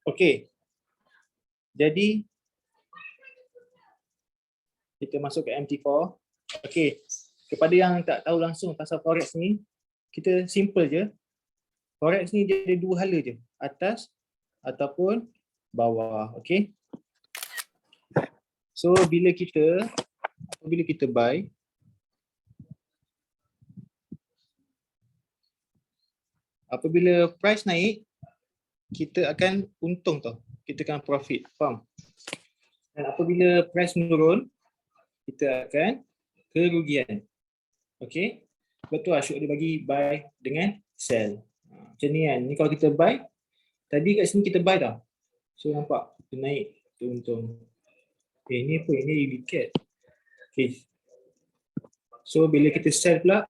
Okey. Jadi kita masuk ke MT4. Okey. Kepada yang tak tahu langsung pasal forex ni, kita simple je. Forex ni dia ada dua hala je, atas ataupun bawah. Okey. So apabila kita buy, apabila price naik, kita akan untung tau. Kita akan profit, faham? Dan apabila price menurun, kita akan kerugian. Okey. Betul Asyuk dia bagi buy dengan sell. Macam ni kan. Ni kalau kita buy, tadi kat sini kita buy tau. So nampak dia naik, kita untung. Ni apa? Ini indicat. Okay. So bila kita sell pula,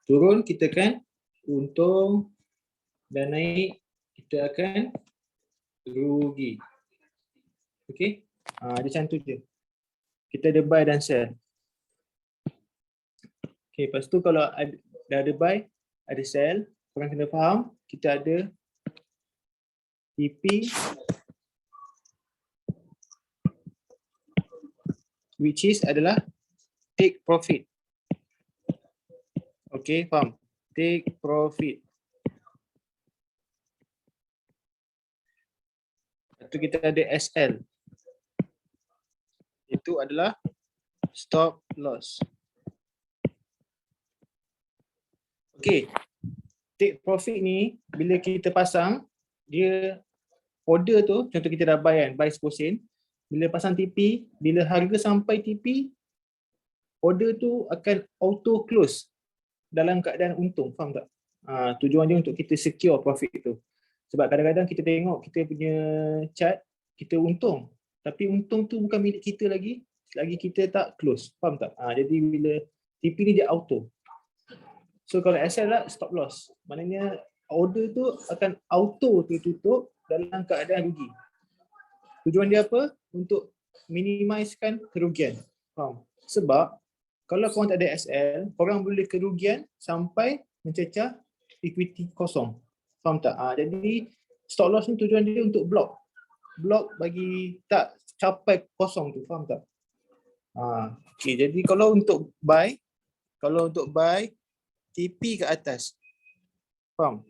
turun kita kan untung, dan naik kita akan rugi. Okay. Dia macam tu je. Kita ada buy dan sell. Okay, lepas tu kalau dah ada buy, ada sell, korang kena faham, kita ada TP which is adalah take profit. Okay, faham? Take profit. Lepas tu kita ada SL. Itu adalah stop loss. Okay, take profit ni bila kita pasang, dia order tu, contoh kita dah buy kan, buy 10 sen. Bila pasang TP, bila harga sampai TP, order tu akan auto close dalam keadaan untung, faham tak? Tujuan dia untuk kita secure profit tu. Sebab kadang-kadang kita tengok kita punya chart, kita untung. Tapi untung tu bukan milik kita lagi, selagi kita tak close, faham tak? Jadi bila TP ni dia auto. So kalau SL lah stop loss, maknanya order tu akan auto tertutup dalam keadaan rugi. Tujuan dia apa? Untuk minimizekan kerugian. Faham? Sebab kalau korang tak ada SL, korang boleh kerugian sampai mencecah equity kosong. Faham tak? Jadi stop loss ni tujuan dia untuk block bagi tak capai kosong tu, faham tak? Okay, jadi kalau untuk buy TP ke atas, faham?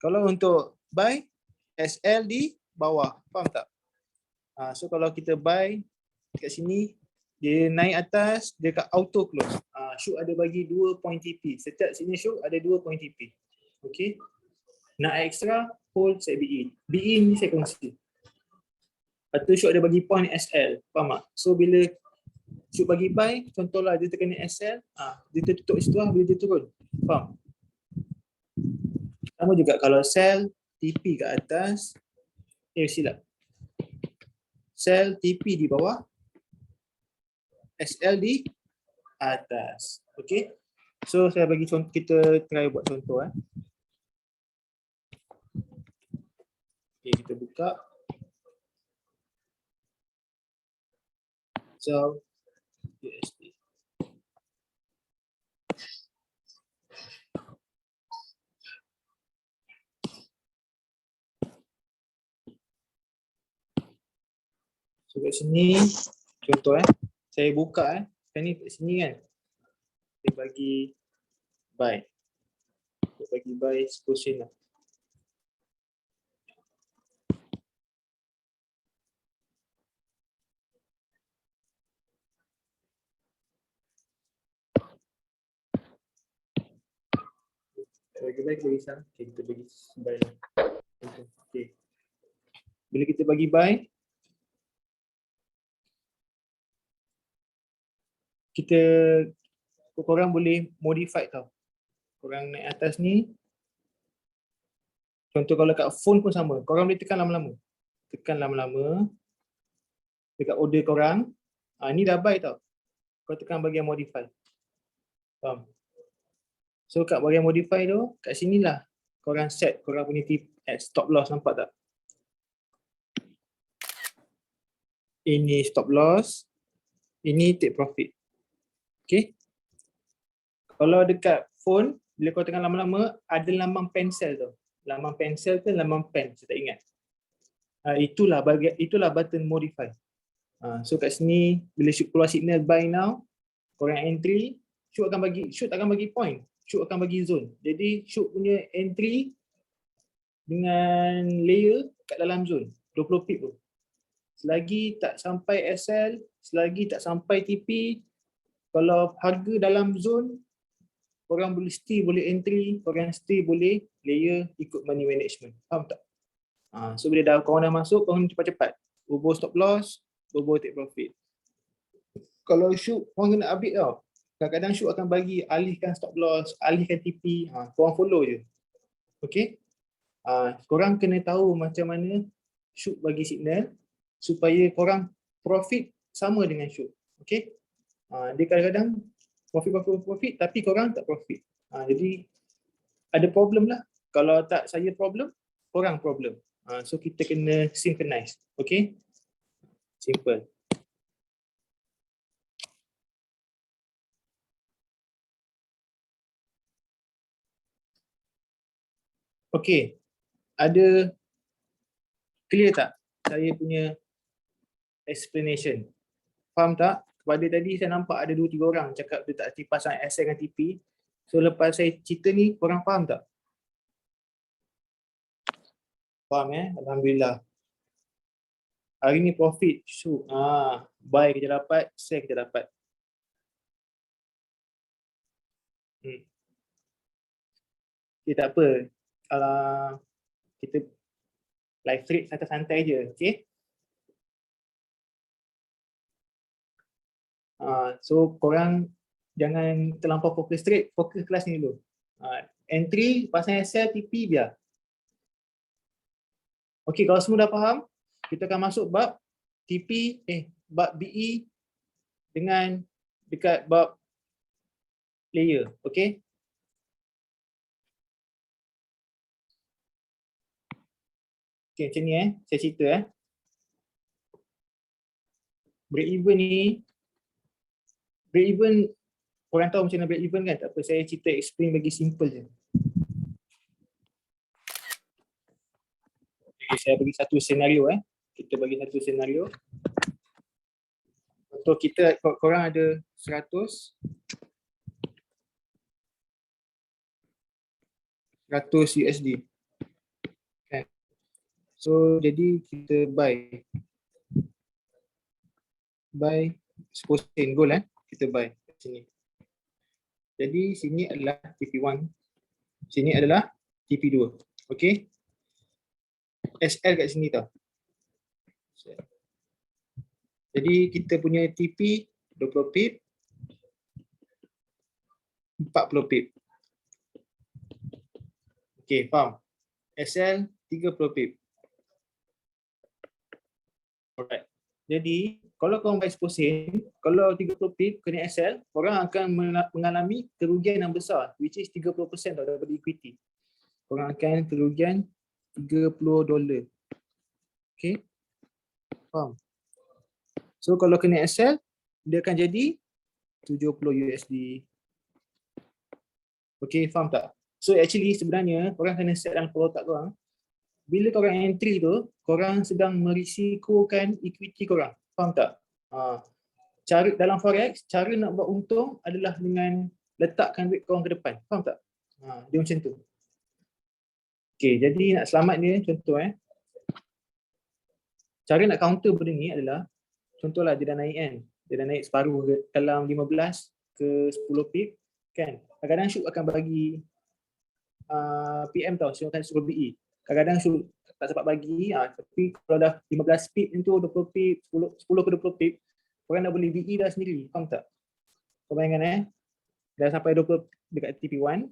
Kalau untuk buy SL di bawah, faham tak? So kalau kita buy kat sini, dia naik atas, dia kat auto close. Syuk ada bagi 2 point TP. Setiap sini Syuk ada 2 point TP. Okay. Nak extra, hold set BE. BE ni saya kongsi. Lepas tu Syuk ada bagi point SL. Faham tak? So bila Syuk bagi buy, contohlah dia tekan SL, dia tutup situ lah bila dia turun. Faham? Sama juga kalau sell, TP kat atas, silap. Sell, TP di bawah, SL di atas. Okay. So saya bagi contoh, kita try buat contoh. Okay, kita buka. So USD. So kat sini contoh saya buka sekarang ni kat sini kan. Saya bagi buy. Saya bagi buy 10 sen lah. Bagi buy kita bagi saham. Okay, kita bagi buy lah. Okay. Bila kita bagi buy, korang boleh modify tau. Korang naik atas ni, contoh kalau kat phone pun sama, korang boleh tekan lama-lama. Tekan lama-lama dekat order korang. Ni dah buy tau. Kau tekan bahagian modify. Faham? So kat bahagian modify tu, kat sinilah korang set korang punya stop loss, nampak tak? Ini stop loss, ini take profit. Okay. Kalau dekat phone, bila kau tengah lama-lama ada lambang pensel tu. Lambang pensel ke lambang pen, saya tak ingat. Itulah button modify. So kat sini bila shoot keluar signal buy now, korang entry, shoot akan bagi point, shoot akan bagi zone. Jadi shoot punya entry dengan layer kat dalam zone 20 pip tu. Selagi tak sampai SL, selagi tak sampai TP, kalau harga dalam zone, korang boleh entry, korang boleh layer ikut money management. Faham tak? So bila korang dah masuk, korang cepat-cepat bobo stop loss, bobo take profit. Kalau shoot, korang kena update tau. Kadang-kadang shoot akan bagi alihkan stop loss, alihkan TP, korang follow je. Okay? Korang kena tahu macam mana shoot bagi signal supaya korang profit sama dengan shoot. Okay? Dia kadang-kadang profit tapi korang tak profit. Jadi ada problem lah. Kalau tak saya problem, korang problem. So kita kena synchronize. Okay? Simple. Okay. Ada clear tak saya punya explanation? Faham tak? Pada tadi saya nampak ada 2-3 orang cakap dia tak pasang SL dengan TP. So lepas saya cerita ni, korang faham tak? Faham Alhamdulillah. Hari ni profit. So, buy kita dapat, sell kita dapat. Okay, tak apa. Kita live trade santai-santai je. Okay? So korang jangan terlampau fokus trade, fokus kelas ni dulu. Entry, pasang SL, TP biar. Okey, kalau semua dah faham, kita akan masuk bab bab BE dengan dekat bab layer. Okey? Okey, macam ni saya cerita break even ni, break even, korang tahu macam mana break even kan? Tak apa, saya cerita explain bagi simple je. Okay, saya bagi satu senario Kita bagi satu senario. Untuk kita, korang ada 100 USD. Kan? So jadi kita buy 10% gold kita buy sini. Jadi sini adalah TP1, sini adalah TP2. Okey. SL kat sini tau. Jadi kita punya TP 20 pip, 40 pip. Okey, faham? SL 30 pip. Alright. Jadi kalau korang buy 10%, kalau 30 pip kena SL, korang akan mengalami kerugian yang besar, which is 30% tau daripada equity. Korang akan kerugian $30. Okay? Faham? So kalau kena SL, dia akan jadi 70 USD. Okay, faham tak? So actually sebenarnya korang kena set dalam kepala otak korang, bila korang entry tu, korang sedang merisikokan equity korang. Faham tak? Cara dalam forex, cara nak buat untung adalah dengan letakkan duit korang ke depan. Faham tak? Dia macam tu. Okay, jadi nak selamat dia, contoh cara nak counter benda ni adalah, contohlah dia dah naik kan, dia dah naik separuh dalam 15 ke 10 pip kan. Kadang-kadang shoot akan bagi PM tau, shoot akan suruh BE. Kadang-kadang shoot tak sempat bagi, tapi kalau dah 15 pip itu 20 pip, 10 ke 20 pip, korang dah boleh BE dah sendiri. Faham tak? Kau bayangkan dah sampai 20 dekat TP1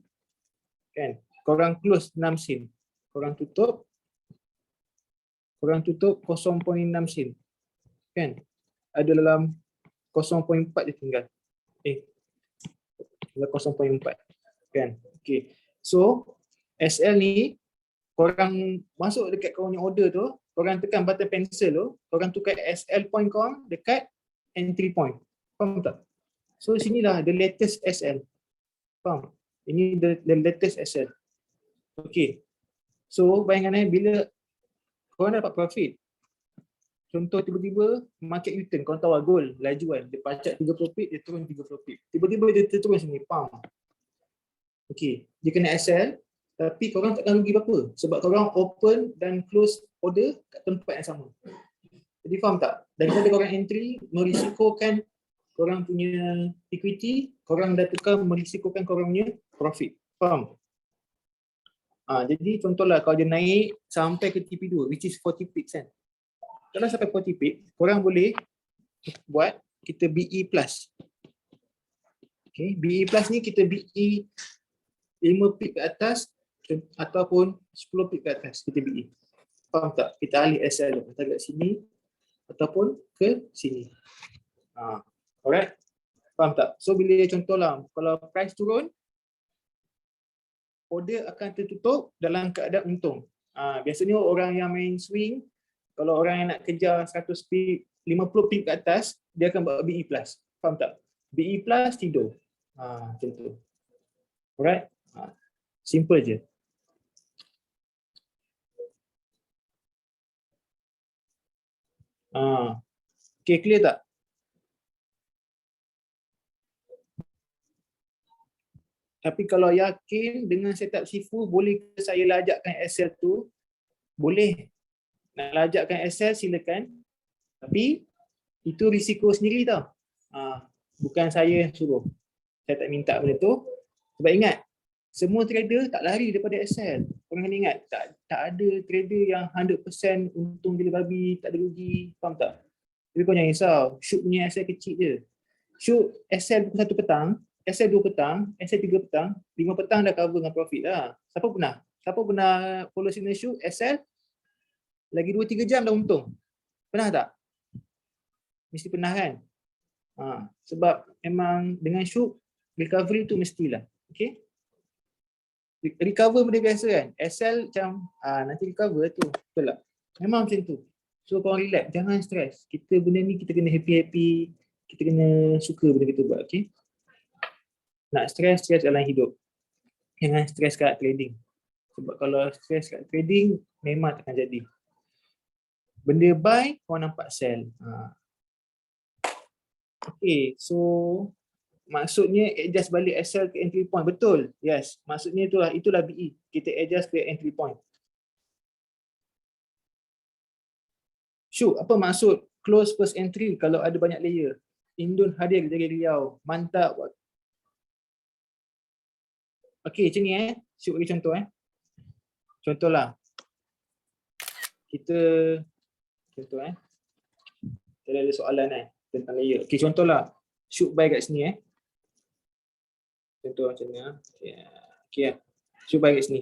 kan. Korang close 6 sen. Korang tutup 0.6 sen. Kan? Ada dalam 0.4 dia tinggal. 0.4 kan. Okey. So SL ni korang masuk dekat korang punya order tu, korang tekan button pencil tu, korang tukar SL point korang dekat entry point. Faham tak? So sinilah the latest SL. Faham? Ini the latest Excel. Okay. So bayangkan bila korang dapat profit, contoh tiba-tiba market return, korang tahu gold, laju kan, dia pacak 3 profit, dia turun 3 profit. Tiba-tiba dia terturun sini, pam. Okay, dia kena Excel, tapi korang takkan rugi apa-apa sebab korang open dan close order kat tempat yang sama. Jadi faham tak? Daripada korang entry, merisikokan korang punya equity, korang dah tukar merisikokan korang punya profit. Faham? Jadi contohlah kalau dia naik sampai ke TP2, which is 40 pips kan. Kalau sampai 40 pips, korang boleh buat kita BE plus. Okay, BE plus ni kita BE 5 pip ke atas ataupun 10 pip ke atas kita BE. Faham tak? Kita alih SL antara kat sini ataupun ke sini. Alright? Faham tak? So bila contohlah kalau price turun, order akan tertutup dalam keadaan untung. Biasanya orang yang main swing, kalau orang yang nak kejar 100 pip, 50 pip ke atas, dia akan buat BE plus. Faham tak? BE plus tidur. Macam tu. Alright? Simple je. Okay, clear tak? Tapi kalau yakin dengan setup Shifu, boleh ke saya lajakkan Excel tu? Boleh. Nak lajakkan Excel silakan. Tapi itu risiko sendiri tau. Bukan saya yang suruh. Saya tak minta benda tu. Sebab ingat, semua trader tak lari daripada Excel. Korang kena ingat, tak ada trader yang 100% untung gila babi, tak ada rugi. Faham tak? Tapi kau jangan risau. Shoot punya Excel kecil je. Shoot Excel pukul 1 petang, Excel 2 petang, Excel 3 petang, 5 petang dah cover dengan profit dah. Siapa pernah? Siapa pernah follow signal shoot Excel lagi 2-3 jam dah untung? Pernah tak? Mesti pernah kan? Sebab memang dengan shoot recovery tu mestilah. Okay? Recover benda biasa kan? Excel macam nanti recover tu. Betul tak? Memang macam tu. So korang relax, jangan stress. Kita benda ni kita kena happy-happy. Kita kena suka benda kita buat. Okay? Nak stress dalam hidup. Jangan stress kat trading. Sebab kalau stress kat trading, memang takkan jadi. Benda buy, korang nampak sell. Okay, so maksudnya adjust balik Excel ke entry point. Betul. Yes, maksudnya itulah BE. Kita adjust ke entry point. Syuk, apa maksud close first entry kalau ada banyak layer? Indun hadir dari Riau. Mantap. Okey, macam ni Syuk bagi contoh Contohlah. Kita ada soalan tentang layer. Okey, contohlah. Syuk buy kat sini Contoh macam ni Okey. Syuk buy kat sini.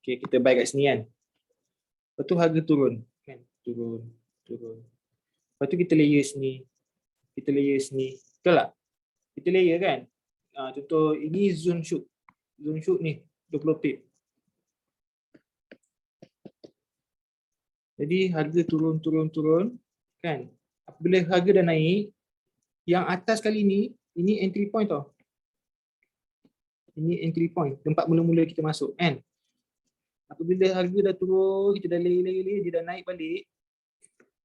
Okey, kita buy kat sini kan. Lepas tu harga turun kan. Turun. Lepas tu kita layer sini. Betul tak? Kita layer kan. Contoh ini zone shoot. Zone shoot ni 20 pip. Jadi harga turun kan. Apabila harga dah naik, yang atas kali ni, ini entry point tau. Ini entry point, tempat mula-mula kita masuk kan. Apabila harga dah turun, kita dah layer, dia dah naik balik.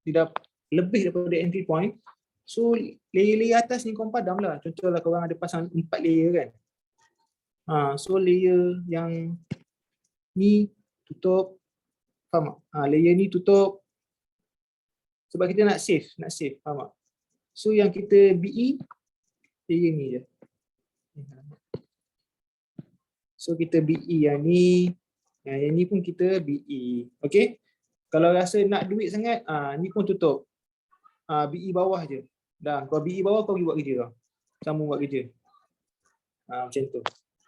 Dia dah lebih daripada entry point. So layer atas ni korang padam lah. Contohlah korang ada pasang 4 layer kan. So layer yang ni tutup. Faham tak? Layer ni tutup. Sebab kita nak save. Faham tak? So yang kita BE, layer ni je. So kita BE yang ni. Yang ni pun kita BE. Okay? Kalau rasa nak duit sangat, ni pun tutup. BE bawah je. Dah, kalau BE bawah kau pergi buat kerja kau. Sambung buat kerja. Macam tu.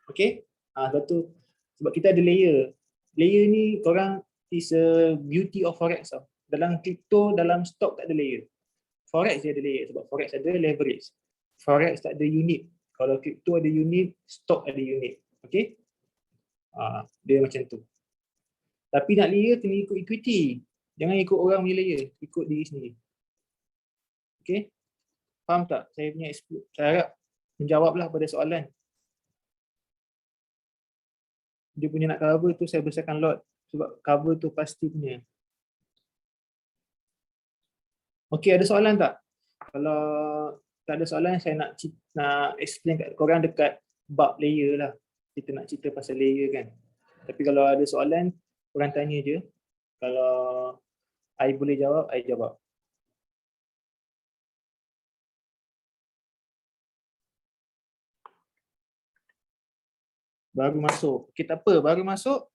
Okay? Satu, sebab kita ada layer. Layer ni korang is a beauty of forex tau. Dalam crypto, dalam stock tak ada layer. Forex dia ada layer sebab forex ada leverage. Forex tak ada unit. Kalau crypto ada unit, stock ada unit. Okay? Dia macam tu. Tapi nak layer kena ikut equity. Jangan ikut orang punya layer. Ikut diri sendiri. Okay? Faham tak? Saya harap menjawablah pada soalan. Dia punya nak cover tu saya besarkan lot sebab cover tu pasti punya. Okey, ada soalan tak? Kalau tak ada soalan, saya nak explain kat korang dekat bab layer lah. Kita nak cerita pasal layer kan. Tapi kalau ada soalan, korang tanya je. Kalau I boleh jawab, I jawab. Baru masuk. Okay, tak apa. Baru masuk,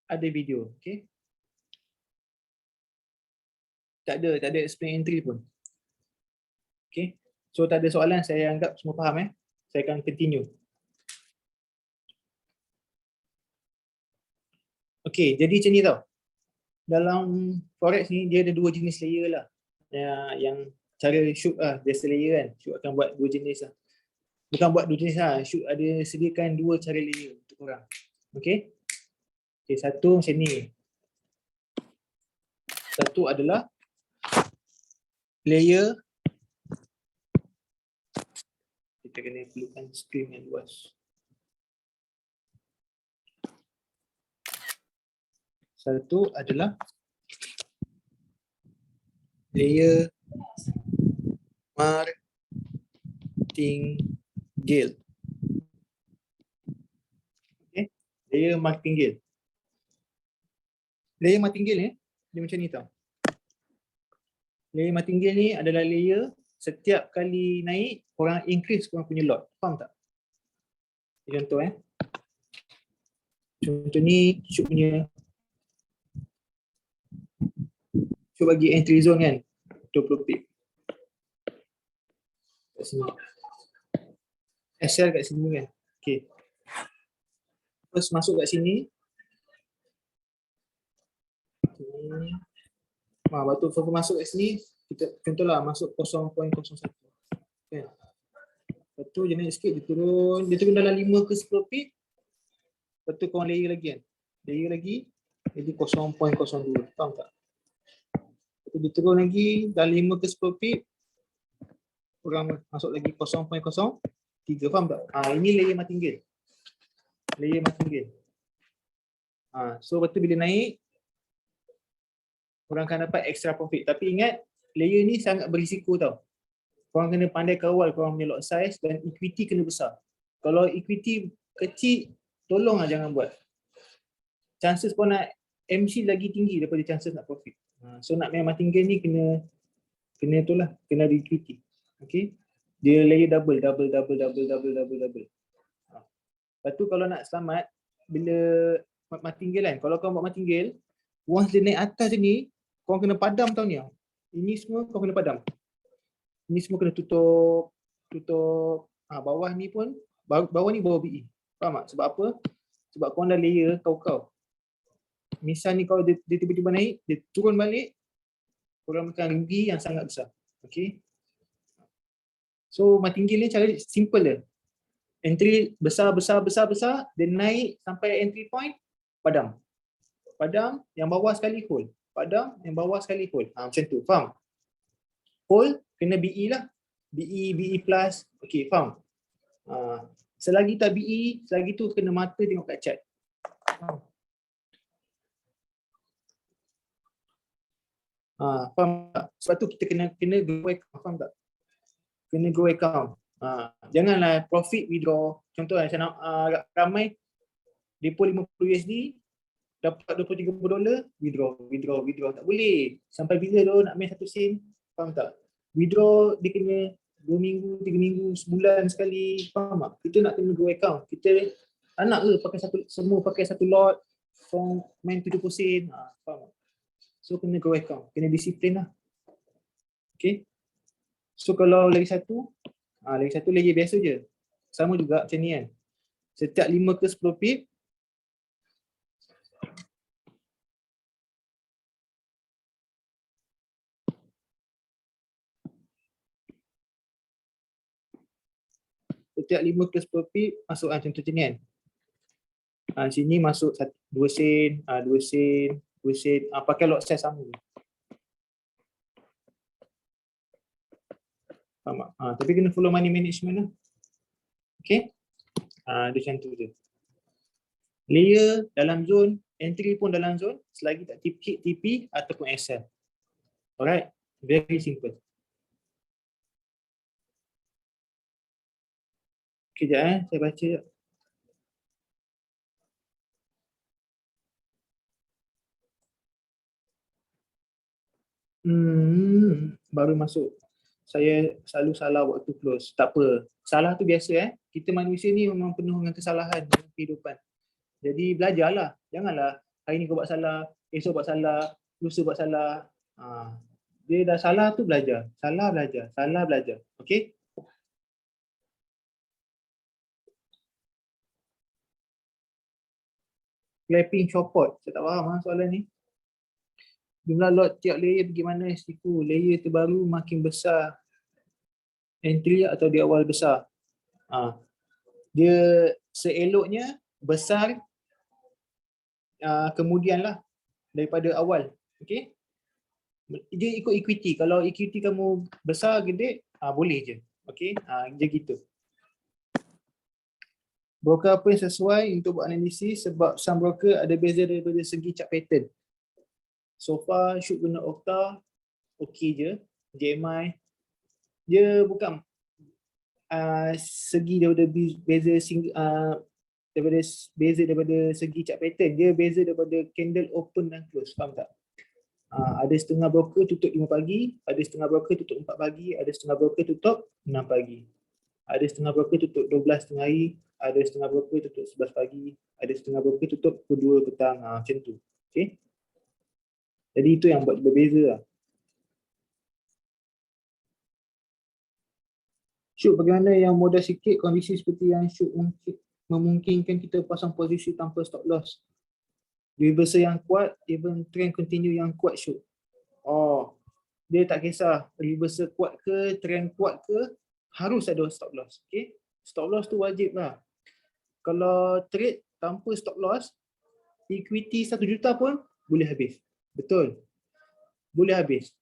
ada video. Okay. Tak ada explain entry pun. Okay. So tak ada soalan, saya anggap semua faham. Saya akan continue. Okay, jadi macam ni tau. Dalam Forex ni, dia ada dua jenis layer lah. Yang cara shoot lah, biasa layer kan. Shoot akan buat dua jenis lah. Bukan buat dua jenis lah, shoot ada sediakan dua cara layer untuk korang. Okay. Okay, satu macam ni. Satu adalah layer. Kita kena perlukan screen yang luas. Satu adalah layer martingale. Okay, layer martingale. Layer martingale ni, dia macam ni tau. Layer martingale ni adalah layer setiap kali naik, korang increase korang punya lot. Faham tak? Contoh Contoh ni, shoot punya. Shoot bagi entry zone kan, 20 pip. Kat sini. SL kat sini kan. Okay. Terus masuk kat sini. Lepas tu masuk kat sini, kita contohlah masuk 0.01. Okay. Lepas tu dia naik sikit, dia turun dalam 5 ke 10 pip. Lepas tu korang layer lagi kan. Layer lagi, jadi 0.02. Faham tak? Lepas tu dia turun lagi, dalam 5 ke 10 pip. Korang masuk lagi 0.03. Faham tak? Ini layer martingale. Layer martingale. So lepas tu bila naik, korang akan dapat extra profit. Tapi ingat, layer ni sangat berisiko tau. Korang kena pandai kawal korang punya lot size dan equity kena besar. Kalau equity kecil, tolonglah jangan buat. Chances korang nak MC lagi tinggi daripada chances nak profit. So nak main martingale ni kena itulah, kena ada equity. Okay. Dia layer double. Lepas tu kalau nak selamat, bila martingale kan, kalau korang buat martingale, once dia naik atas ni, korang kena padam tau ni. Ini semua korang kena padam. Ini semua kena tutup. Bawah ni pun, bawah ni bawah BE. Faham tak? Sebab apa? Sebab korang dah layer kau. Misal ni kalau dia tiba-tiba naik, dia turun balik, korang akan rugi yang sangat besar. Okay. So martingale ni cara simple je. Entry besar, dia naik sampai entry point, padam, yang bawah sekali hold. Padam, yang bawah sekali hold. Macam tu, faham? Hold, kena BE lah. BE plus. Okay, faham? Selagi tak BE, selagi tu kena mata tengok kat chart. Faham tak? Sebab tu kita kena grow account, faham tak? Kena grow account. Janganlah profit withdraw. Contoh saya nak ramai depo 50 USD dapat $20-30 withdraw. Tak boleh. Sampai bila tu nak main 1 sen? Faham tak? Withdraw dia kena 2 minggu, 3 minggu, sebulan sekali. Faham tak? Kita nak kena grow account. Kita nak pakai semua pakai satu lot, main 70 sen. Faham tak? So kena grow account. Kena disiplin lah. Okay. So kalau lagi satu layer biasa je. Sama juga macam ni kan. Setiap 5 ke 10 pip, masuk contoh macam ni kan. Sini masuk 2 sen, 2 sen, pakai lot size sama. Faham tak? Tapi kena follow money management lah. Okay. Dia macam tu je. Layer dalam zone, entry pun dalam zone selagi tak hit TP ataupun Excel. Alright, very simple. Sekejap saya baca. Baru masuk. Saya selalu salah waktu close. Tak apa. Salah tu biasa Kita manusia ni memang penuh dengan kesalahan dalam kehidupan. Jadi belajarlah. Janganlah hari ni kau buat salah, esok buat salah, lusa buat salah. Dia dah salah tu belajar. Salah belajar. Salah belajar. Okay? Clapping support. Saya tak faham soalan ni. Jumlah lot tiap layer bagaimana siku? Layer terbaru makin besar entry atau di awal besar? Dia seeloknya besar kemudianlah daripada awal. Okay? Dia ikut equity. Kalau equity kamu besar, gede, boleh je. Okay? Dia gitu. Broker apa yang sesuai untuk buat analisis sebab some broker ada beza daripada segi chart pattern. So far, shoot guna Okta, okey je. JMI, dia bukan segi daripada daripada segi chart pattern, dia beza daripada candle open dan close. Faham tak? Ada setengah broker tutup 5 pagi, ada setengah broker tutup 4 pagi, ada setengah broker tutup 6 pagi. Ada setengah broker tutup 12 tengah hari, ada setengah broker tutup 11 pagi, ada setengah broker tutup pukul 2 petang. Macam tu. Okay? Jadi itu yang buat berbeza lah. Shoot bagaimana yang mudah sikit kondisi seperti yang shoot memungkinkan kita pasang posisi tanpa stop loss. Reversal yang kuat, even trend continue yang kuat shoot. Dia tak kisah reversal kuat ke, trend kuat ke, harus ada stop loss. Okay? Stop loss tu wajib lah. Kalau trade tanpa stop loss, equity 1 juta pun boleh habis. Betul. Boleh habis.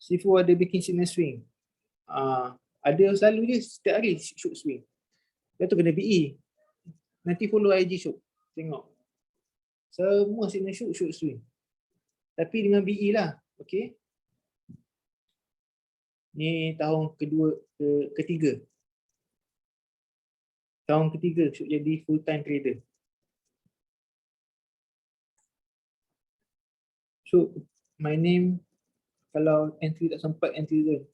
Sifu ada bikin signal swing. Ada selalu je setiap hari shoot swing. Lepas tu kena BE. Nanti follow IG shoot. Tengok. Semua signal shoot swing. Tapi dengan BE lah. Okay. Ni tahun ketiga. Tahun ketiga shoot jadi full time trader. Shoot, my name kalau entry tak sempat entry zone.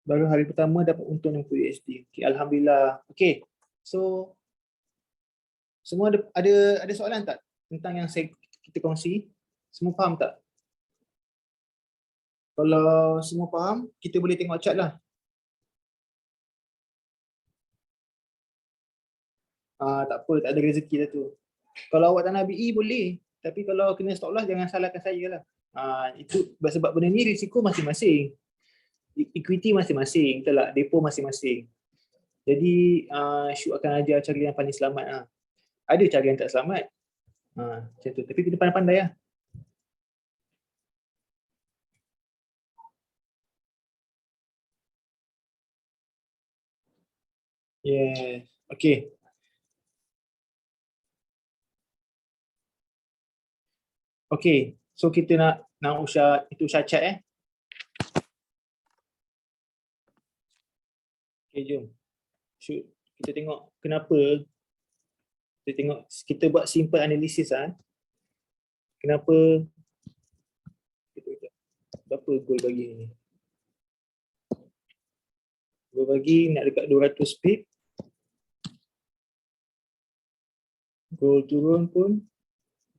Baru hari pertama dapat untung 60 USD. Okay, alhamdulillah. Okay. So semua ada soalan tak tentang yang kita kongsi? Semua faham tak? Kalau semua faham, kita boleh tengok chart lah. Tak apa, tak ada rezeki dah tu. Kalau awak tak nak BE boleh. Tapi kalau kena stop loss, jangan salahkan saya lah. Itu sebab benda ni risiko masing-masing. Equity masing-masing, betul tak? Depo masing-masing. Jadi Syuk akan ajar cara yang paling selamat lah. Ada cara yang tak selamat. Macam tu. Tapi kita pandai-pandai lah. Yes. Okay. Okay. So kita nak usah itu chat Okay, jom. Shoot. Kita tengok kenapa kita buat simple analysis Kenapa berapa goal bagi ni? Goal bagi nak dekat 200 pip. Goal turun pun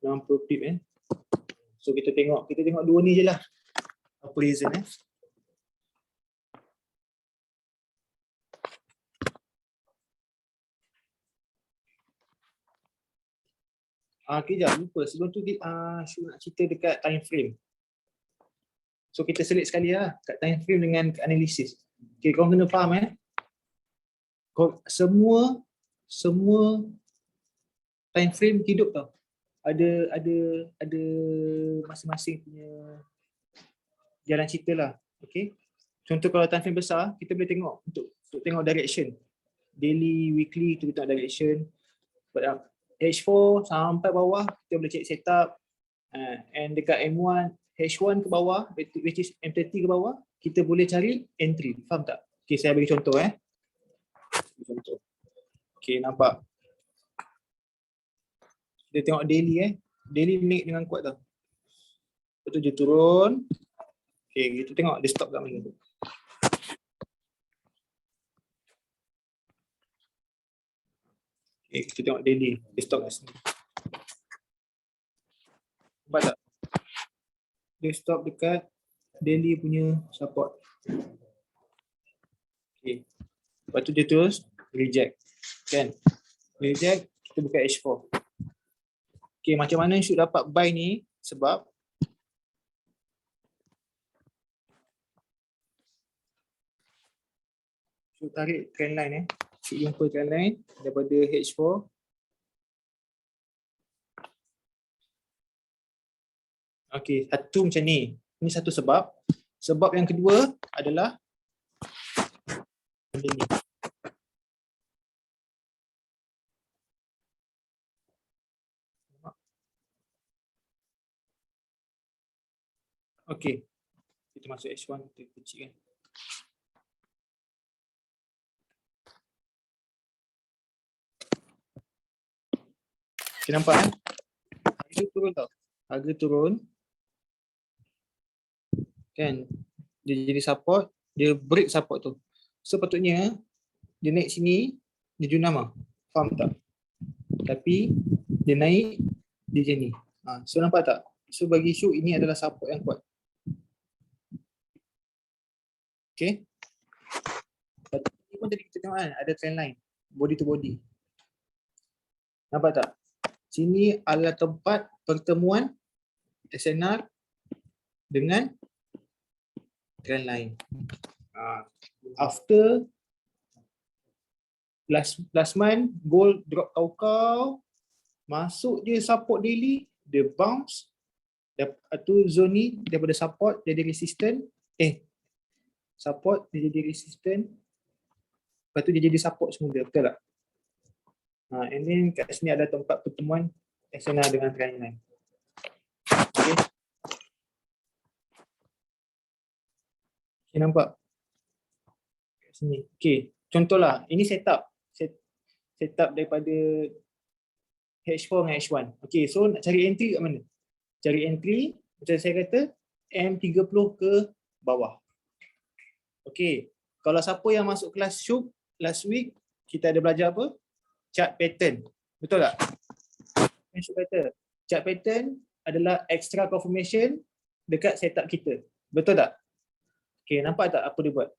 60 pip So kita tengok dua ni je lah. Apa reason Kejap lupa. Sebelum tu Syuk nak cerita dekat time frame. So kita selit sekali lah kat time frame dengan analisis. Okay, korang kena faham semua time frame hidup tau. ada masing-masing punya jalan cerita lah. Okay. Contoh kalau time frame besar, kita boleh tengok untuk tengok direction. Daily, weekly, kita tengok direction. H4 sampai bawah, kita boleh check setup. And dekat M1, H1 ke bawah, which is M30 ke bawah, kita boleh cari entry. Faham tak? Okay, saya bagi contoh. Contoh. Okay, nampak? Kita tengok daily. Daily naik dengan kuat tau. Lepas tu dia turun. Okay, kita tengok dia stop kat mana tu. Okay, kita tengok daily. Dia stop kat sini. Nampak tak? Dia stop dekat daily punya support. Okay. Lepas tu dia terus reject. Kan? Reject, kita buka H4. Okay, macam mana Syuk dapat buy ni? Sebab Syuk tarik trendline Syuk jumpa trendline daripada H4. Okay, satu macam ni. Ini satu sebab. Sebab yang kedua adalah benda ni. Okay. Kita masuk H1, kita kecil kan. Okay, nampak kan? Harga turun tau. Harga turun. Kan? Dia jadi support. Dia break support tu. So patutnya dia naik sini, dia junam lah. Faham tak? Tapi dia naik, dia macam ni. So nampak tak? So bagi Syuk ini adalah support yang kuat. Okay. Ini pun tadi kita tengok kan, ada trend line. Body to body. Nampak tak? Sini adalah tempat pertemuan SNR dengan trend line. After last month, gold drop kau-kau, masuk dia support daily, dia bounce, tu zone ni daripada support jadi resistant, support dia jadi resistant, lepas tu dia jadi support semua dia, betul tak? And then kat sini ada tempat pertemuan SNR dengan trend line. Okay. Okay, nampak? Kat sini. Okay, contohlah, ini setup daripada H4 dengan H1. Okay, so nak cari entry kat mana? Cari entry, macam saya kata, M30 ke bawah. Okay, kalau siapa yang masuk kelas Syuk last week, kita ada belajar apa? Chart pattern. Betul tak? Syuk kata, chart pattern adalah extra confirmation dekat setup kita. Betul tak? Okay, nampak tak apa dia buat?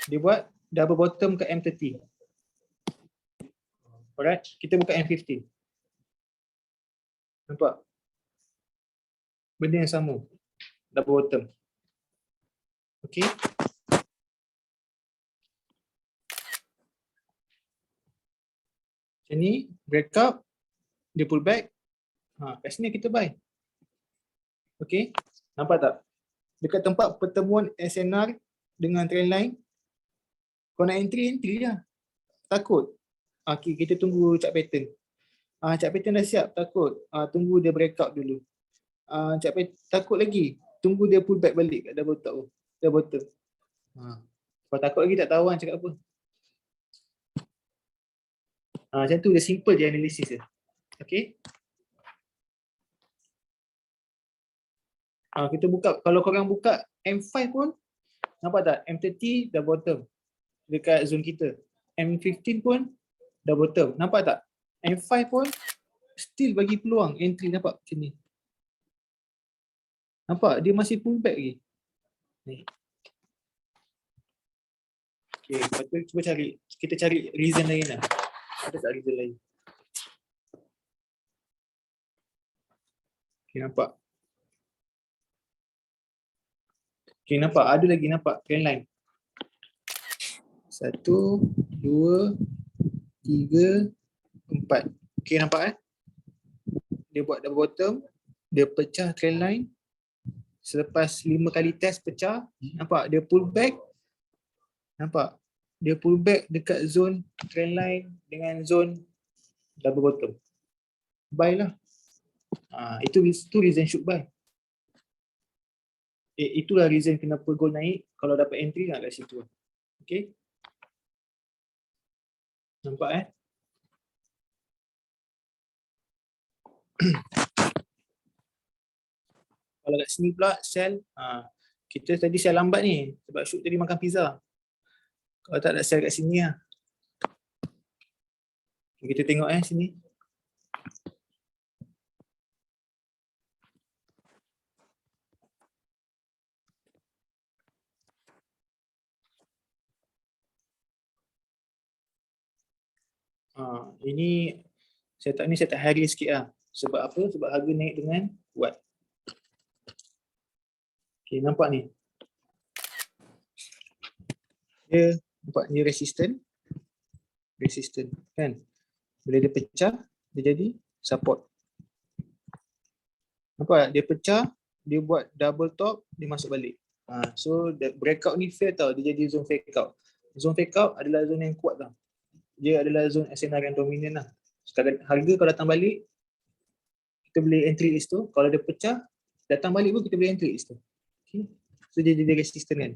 Dia buat double bottom ke M30. Alright, kita buka M15. Nampak? Benda yang sama. Double bottom. Okay. Macam ni, break up, dia pull back. Kat sini kita buy. Okay, nampak tak? Dekat tempat pertemuan SNR dengan trend line, kau nak entry lah. Takut. Okay, kita tunggu chart pattern. Chart pattern dah siap, takut. Tunggu dia break up dulu. Chart pattern, takut lagi. Tunggu dia pull back balik kat double top. Double bottom. Kalau takut lagi tak tahu cakap apa. Macam tu dia simple je analisis dia. Okay. Kita buka, kalau korang buka M5 pun, nampak tak? M30 dah bottom dekat zone kita. M15 pun dah bottom. Nampak tak? M5 pun still bagi peluang entry, nampak macam ni. Nampak? Dia masih pull back lagi. Ni. Okay, lepas tu cuba cari. Kita cari reason lain lah. Ada tak reason lain? Okay, nampak? Okay, nampak? Ada lagi nampak trend line. 1, 2, 3, 4. Okay, nampak dia buat double bottom, dia pecah trend line. Selepas 5 kali test pecah, nampak dia pull back. Nampak? Dia pull back dekat zone trend line dengan zone double bottom. Buy lah. Itu reason should buy. Itulah reason kenapa gold naik kalau dapat entry nak kat situ. Okay. Nampak Kalau kat sini pula sell, kita tadi sell lambat ni sebab shoot tadi makan pizza. Kalau tak nak sell kat sini lah. Kita tengok sini. Ini saya tak hari sikit lah. Sebab apa? Sebab harga naik dengan kuat. Okay, nampak ni. Dia nampak ni resistant kan. Bila dia pecah, dia jadi support. Nampak? Dia pecah, dia buat double top, dia masuk balik. So breakout ni fail tau, dia jadi zone fake out. Zone fake out adalah zone yang kuat tau. Dia adalah zone SNR yang dominan lah. Sekarang harga kalau datang balik, kita boleh entry list tu. Kalau dia pecah, datang balik pun kita boleh entry list tu. Okay. So dia jadi resistant kan.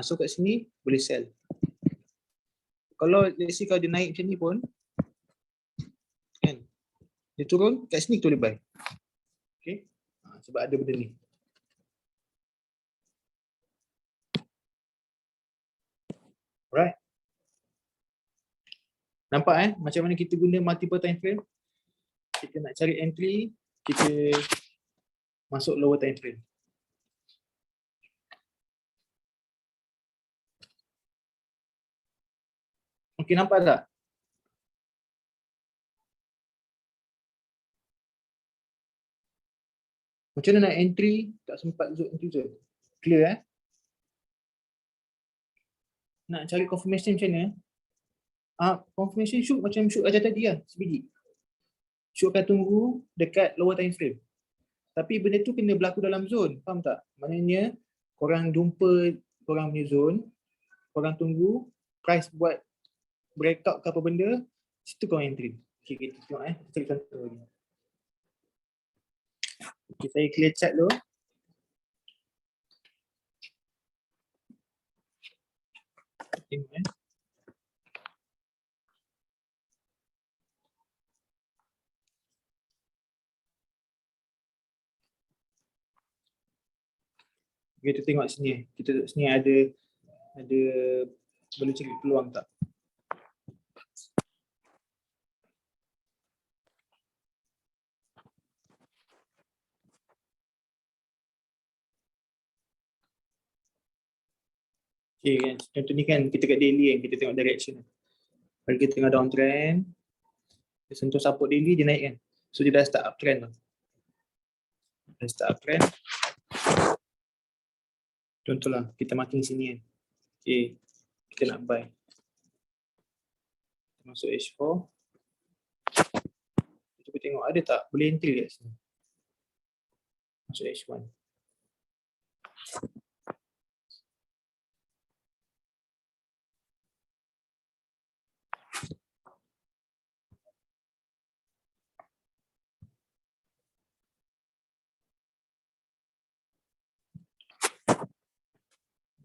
So kat sini boleh sell. Kalau let's say kalau dia naik macam ni pun, kan, dia turun, kat sini kita boleh buy. Okay. Sebab ada benda ni. Alright. Nampak macam mana kita guna multiple time frame. Kita nak cari entry, kita masuk lower time frame. Okay, nampak tak? Macam mana nak entry, tak sempat entry zone. Clear Nak cari confirmation macam mana? Confirmation shoot macam shoot aja tadi lah, sebiji. Shoot akan tunggu dekat lower time frame. Tapi benda tu kena berlaku dalam zone, faham tak? Maknanya korang jumpa korang punya zone, korang tunggu price buat breakout ke apa benda, situ korang entry. Okay, kita tengok kita cari contoh lagi. Okay, saya clear chat dulu. Tengok kita tengok sini. Kita tengok sini ada boleh cari peluang tak? Okay, kan? Contoh ni kan kita kat daily kan, kita tengok direction. Kalau kita tengah downtrend, dia sentuh support daily, dia naik kan. So dia dah start uptrend tau. Dah start uptrend. Contohlah, kita marking sini kan. Okay, kita nak buy. Masuk H4. Cuba tengok ada tak boleh entry kat sini. Masuk H1.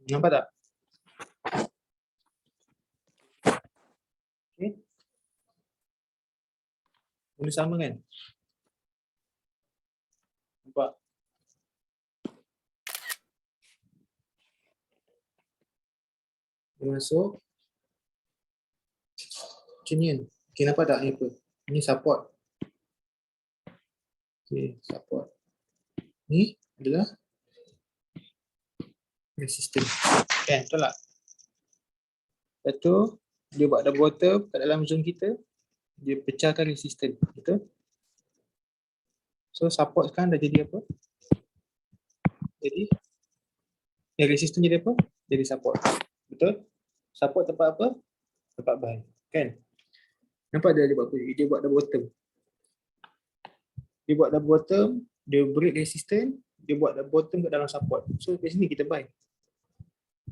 Nampak tak? Okay. Benda sama kan? Nampak? Dia masuk. Macam ni kan? Okay, nampak tak ni apa? Ni support. Okay, support. Ni adalah resistance. Kan, betul tak? Lepas tu, dia buat double bottom kat dalam zone kita, dia pecahkan resistance. Betul? So, support sekarang dah jadi apa? Jadi, resistance jadi apa? Jadi support. Betul? Support tempat apa? Tempat buy. Kan? Nampak dia buat apa? Dia buat double bottom. Dia buat double bottom, dia break resistance, dia buat double bottom kat dalam support. So kat sini kita buy.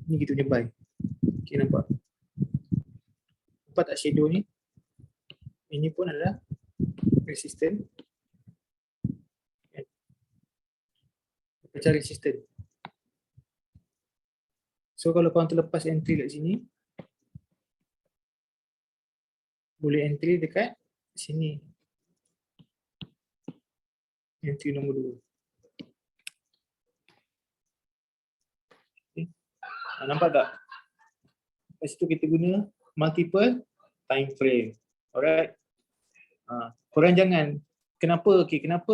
Ni kita punya buy. Okay, nampak? Nampak tak shadow ni? Ini pun adalah resistance. Pecah resistance. So kalau korang terlepas entry kat sini, boleh entry dekat sini. Entry nombor 2. Okay. Nampak tak? Lepas tu kita guna multiple time frame. Alright. Korang jangan, kenapa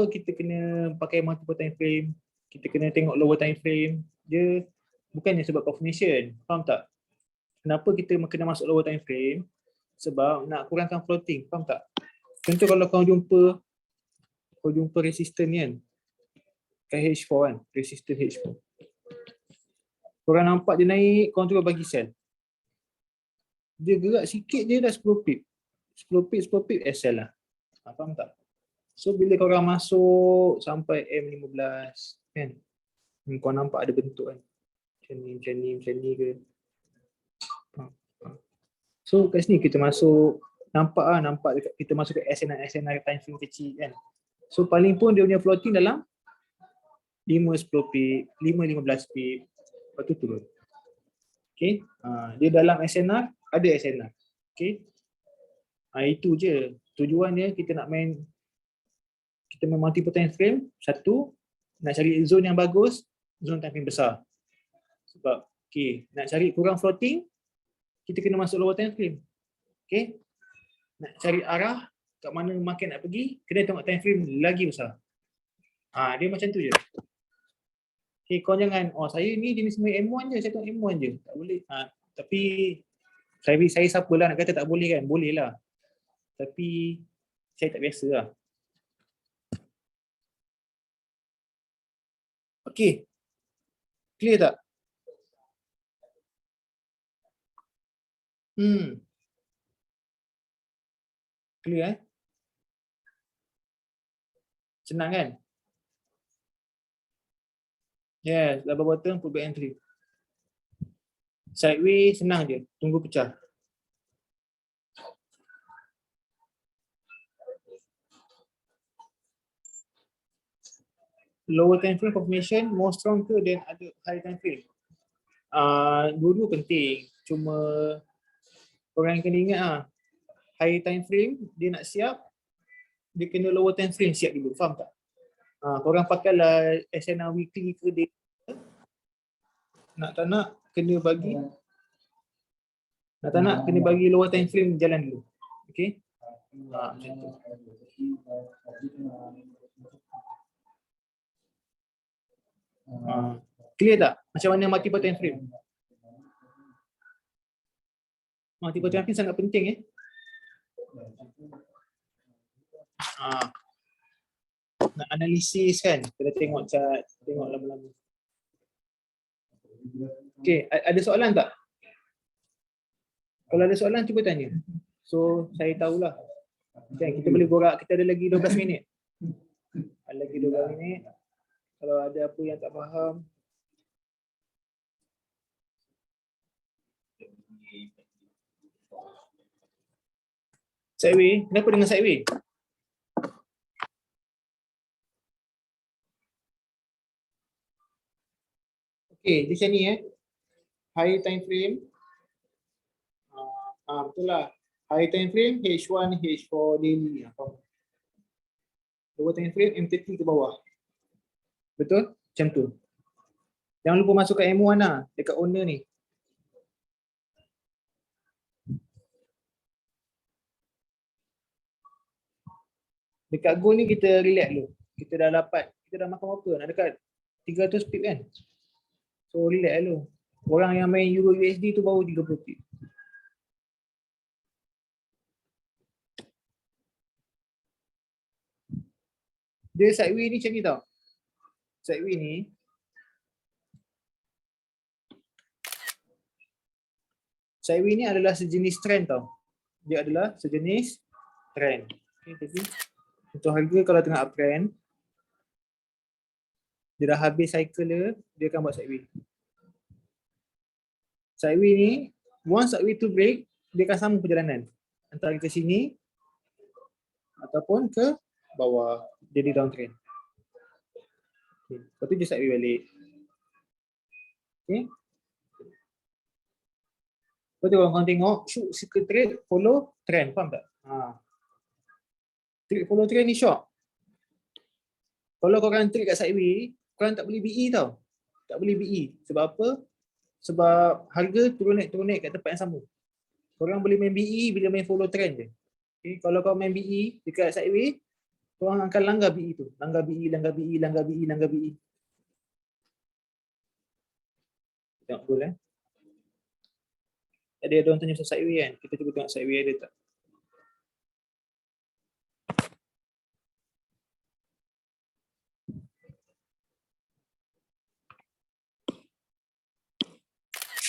kita kena pakai multiple time frame? Kita kena tengok lower time frame. Dia bukannya sebab confirmation. Faham tak? Kenapa kita kena masuk lower time frame? Sebab nak kurangkan floating. Faham tak? Contoh kalau kau jumpa resistance ni kan. H4 kan. Resistance H4. Korang nampak dia naik, korang terus bagi sell. Dia gerak sikit je dah 10 pip. 10 pip sell lah. Faham tak? So bila korang masuk sampai M15 kan. Kau nampak ada bentuk kan. Macam ni ke. So kat sini kita masuk, nampak dekat, kita masuk ke SNR time frame kecil kan. So paling pun dia punya floating dalam 5-10 pip, 5-15 pip. Lepas tu turun. Okay. Dia dalam SNR, ada SNR. Okay. Itu je. Tujuan dia kita nak main multiple time frame. Satu, nak cari zone yang bagus, zone time frame besar. Sebab nak cari kurang floating, kita kena masuk lower time frame. Okay. Nak cari arah kat mana market nak pergi, kena tengok time frame lagi besar. Dia macam tu je. Okay, kau jangan, saya ni jenis main M1 je, saya tengok M1 je. Tak boleh. Tapi saya siapalah nak kata tak boleh kan? Boleh lah. Tapi saya tak biasa lah. Okay. Clear tak? Clear Senang kan? Yes, double bottom, pullback entry. Sideways senang je, tunggu pecah. Lower time frame confirmation more stronger than ada high time frame. Dua-dua penting. Cuma orang kena ingat high time frame dia nak siap, dia kena lower time frame siap dulu. Faham tak? Korang pakailah SNR weekly ke day. Nak tak nak kena bagi lower time frame jalan dulu. Okay? Macam tu. Clear tak? Macam mana multiple time frame? Multiple time frame sangat penting nak analisis kan, kita tengok chart, tengok lama-lama. Okay, ada soalan tak? Kalau ada soalan cuba tanya. So saya tahulah. Okay, kita boleh borak, kita ada lagi 12 minit. Ada lagi 12 minit. Kalau ada apa yang tak faham. Sideway, kenapa dengan sideway? Okay, di sini high time frame. Betul lah. High time frame H1, H4 daily. Lower time frame M30 ke bawah. Betul? Macam tu. Jangan lupa masuk kat M1 lah, dekat owner ni. Dekat gold ni kita relax dulu. Kita dah makan berapa? Nak dekat 300 pip kan? So relax dulu. Orang yang main Euro USD tu baru 30 pip. Dia sideway ni macam ni tau. Sideway ni adalah sejenis trend tau. Dia adalah sejenis trend. Okay, jadi Untuk harga kalau tengah uptrend, dia dah habis cycle dia akan buat sideway. Sideway ni, once sideway tu break, dia akan sambung perjalanan antara ke sini ataupun ke bawah, jadi downtrend. Okay. Lepas tu dia sideway balik. Okay. Lepas tu korang tengok, shoot suka trade, follow trend, faham tak? Trade follow trend ni shock. Kalau korang trade kat sideway, korang tak boleh BE tau. Tak boleh BE. Sebab apa? Sebab harga turun naik kat tempat yang sama. Korang boleh main BE bila main follow trend je. Okay. Kalau kau main BE dekat sideway, korang akan langgar BE tu. Langgar BE, langgar BE, langgar BE, langgar BE. Tengok goal Ada orang tanya pasal sideway kan. Kita cuba tengok sideway ada tak.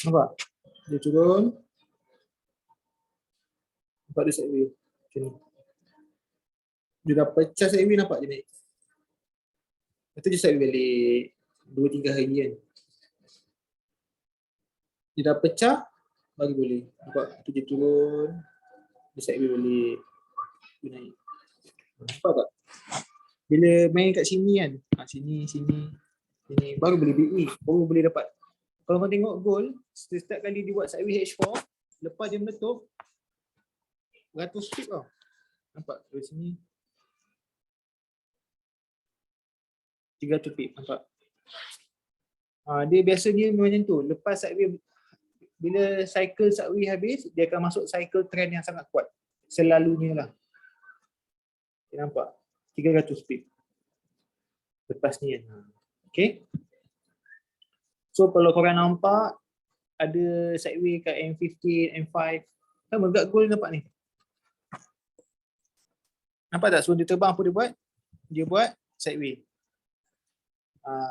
Nampak? Dia turun. Nampak dia sideway. Macam ni. Dia dah pecah sideway, nampak je naik. Lepas tu dia sideway balik 2-3 hari kan. Dia dah pecah, baru boleh. Nampak? Tu dia turun. Dia sideway balik. Dia naik. Nampak tak? Bila main kat sini kan. Sini. Baru boleh BE. Baru boleh dapat. Kalau kau tengok goal, setiap kali dia buat sideway H4, lepas dia meletup, 100 pip tau. Nampak? Dari sini. 300 pip. Nampak? Dia biasanya macam tu. Lepas sideway, bila cycle sideway habis, dia akan masuk cycle trend yang sangat kuat. Selalunya lah. Okay, nampak? 300 pip. Lepas ni kan. Okay. So kalau korang nampak ada sideway kat M15, M5, sama gak goal nampak ni. Nampak tak? So dia terbang apa dia buat? Dia buat sideway.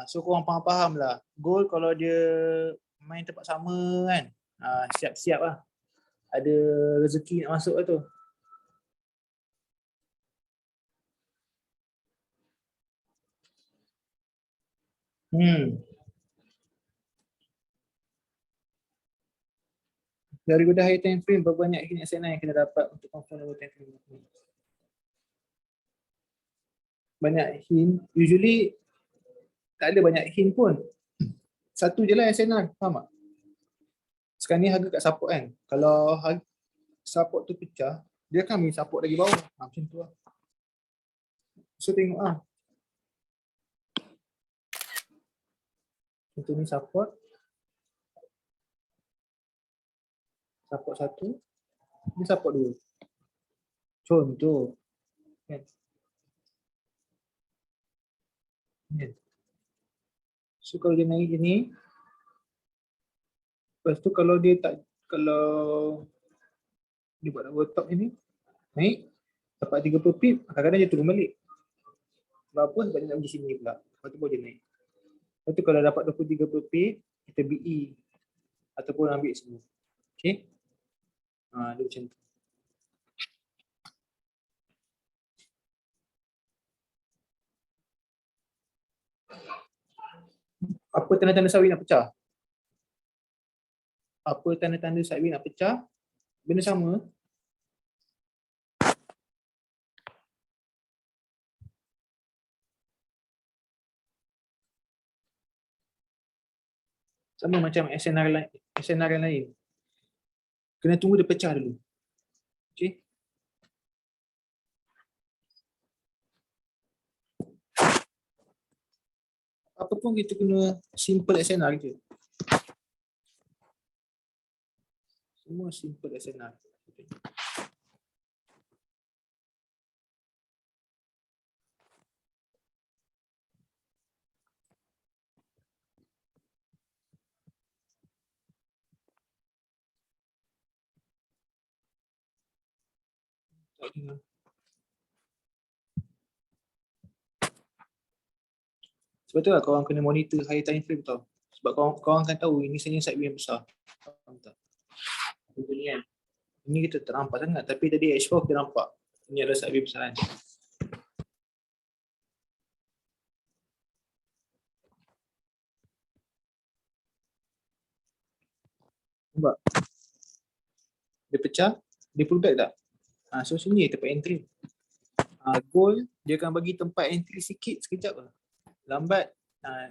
So korang faham lah. Goal kalau dia main tempat sama kan, siap-siap lah. Ada rezeki nak masuk lah tu. Dari daripada high time frame, berapa banyak hint SNI yang kena dapat untuk confirm lower time frame? Banyak hint, usually tak ada banyak hint pun. Satu je lah SNI, faham tak? Sekarang ni harga kat support kan. Kalau support tu pecah, dia akan ambil support lagi bawah. Macam tu lah. So tengok lah. Contoh ni support. Support 1. Ni support 2. Contoh. Kan? So kalau dia naik ni, lepas tu kalau dia tak, kalau dia buat double top ni, naik, dapat 30 pip, kadang-kadang dia turun balik. Sebab apa? Sebab dia nak pergi sini pula. Lepas tu baru dia naik. Lepas tu kalau dapat 20-30 pip, kita BE. Ataupun ambil semua. Okay? Dia macam tu. Apa tanda-tanda sawit nak pecah? Apa tanda-tanda sawit nak pecah? Benda sama. Sama macam SNR yang lain. Kena tunggu dia pecah dulu. Okay? Apa pun kita kena simple SNR je. Semua simple SNR. Sebab tu lah korang kena monitor high time frame tau. Sebab korang akan tahu ini sebenarnya sideway yang besar. Faham tak? Ini kan. Ini kita tak nampak sangat. Tapi tadi H4 kita nampak. Ini adalah sideway besar kan. Nampak? Dia pecah, dia pull back tak? So sini tempat entry. Goal, dia akan bagi tempat entry sikit sekejap lah. Lambat,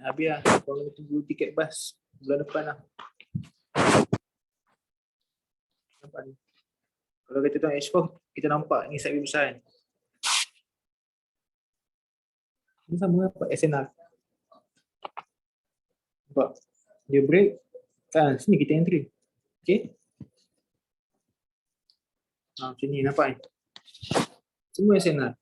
habis lah. Korang tunggu tiket bas bulan depan lah. Nampak ni. Kalau kita tengok H4, kita nampak ni side view besar kan. Ini sama apa SNR. Nampak? Dia break. Sini kita entry. Okay. Macam ni nampak ni. Semua SNR.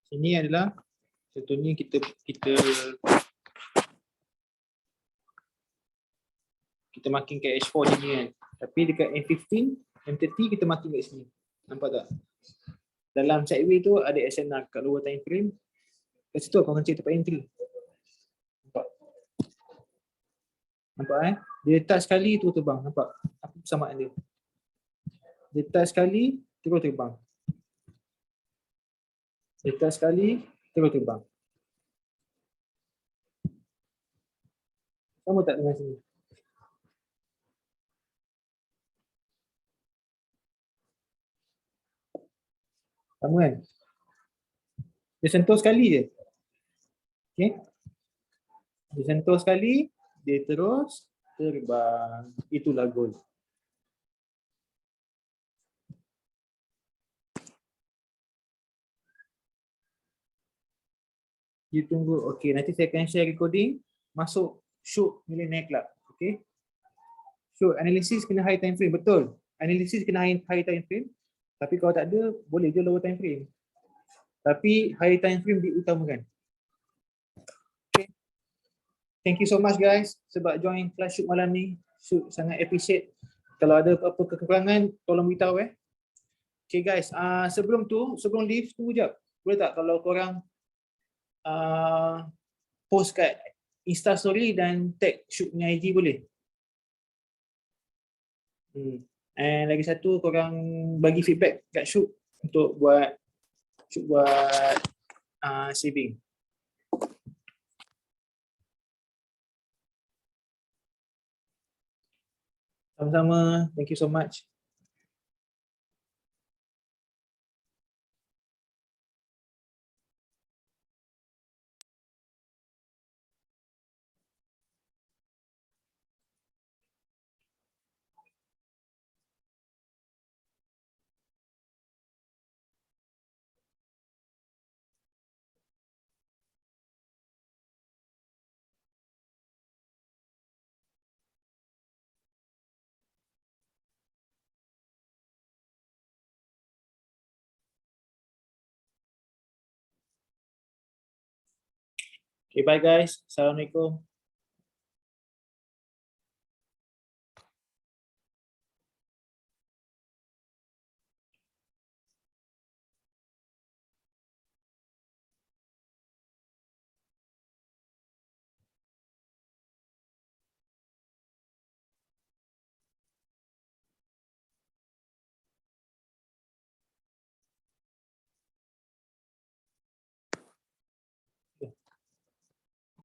Sini adalah contohnya kita marking kat H4 je ni kan. Tapi dekat M15, M30 kita marking kat sini. Nampak tak? Dalam sideway tu ada SNR kat lower time frame. Kat situ aku akan cek tempat entry. Nampak? Nampak Dia touch sekali tu terbang. Nampak? Apa persamaan dia? Dia touch sekali, terus terbang. Dia touch sekali, terus terbang. Sama tak dengan sini? Sama kan? Dia sentuh sekali je. Okay? Dia sentuh sekali, dia terus terbang. Itulah goal. You tunggu. Okay, nanti saya akan share recording. Masuk shoot Millionaire Club. Okay. Shoot, analysis kena high time frame. Betul. Analysis kena high time frame. Tapi kalau tak ada, boleh je lower time frame. Tapi high time frame diutamakan. Okay. Thank you so much guys sebab join kelas shoot malam ni. Shoot sangat appreciate. Kalau ada apa-apa kekurangan, tolong beritahu Okay guys, sebelum leave, tunggu jap. Boleh tak kalau korang post kat Insta story dan tag shoot punya IG boleh? And lagi satu, korang bagi feedback kat shoot untuk buat saving. Sama-sama. Thank you so much. Okay, bye guys. Assalamualaikum.